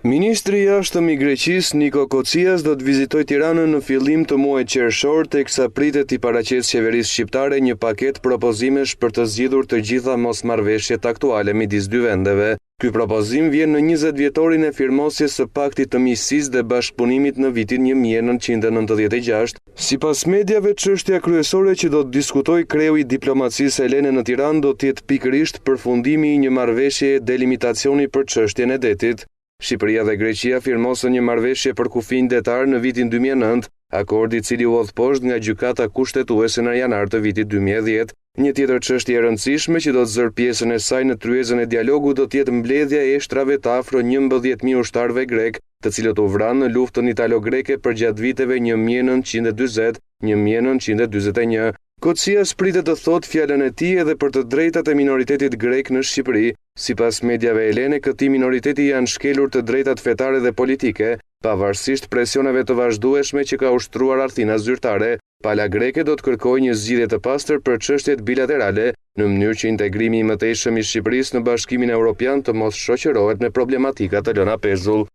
Ministri i jashtëm i Greqisë Niko Kocias do të vizitojë Tiranën në fillim të muajit qershor, teksa pritet i paraqesë qeverisë shqiptare një paketë propozimesh për të zgjidhur të gjitha mosmarrëveshjet aktuale midis dy vendeve. Ky propozim vjen në 20 vjetorin e firmosjes së Paktit të Miqësisë dhe Bashkëpunimit në vitin 1996. Sipas mediave, çështja kryesore që do të diskutojë kreu i diplomacisë helene në Tiranë do të jetë pikërisht përfundimi i një marrëveshjeje delimitacioni për çështjen e detit. Shqipëria dhe Greqia firmosën një marrëveshje për kufij detar në vitin 2009, akordi i cili u hodh poshtë nga gjykata kushtetuese në janar të vitit 2010. Një tjetër çështje e rëndësishme që do të zërë pjesën e saj në tryezën e dialogut do të jetë mbledhja e shtrave të afro 11.000 ushtarëve grek, të cilët u vranë në luftën italo-greke përgjatë viteve 1940-1941. Kocias pritet të thotë fjalën e tij edhe për të drejtat e minoritetit grek në Shqipëri. Sipas mediave helene, këtij minoriteti janë shkelur të drejtat fetare dhe politike, pavarësisht presioneve të vazhdueshme që ka ushtruar Athina zyrtare. Pala greke do të kërkojë një zgjidhje të pastër për çështjet bilaterale, në mënyrë që integrimi i mëtejshëm i Shqipërisë në Bashkimin Evropian të mos shoqërohet me problematika të lëna pezull.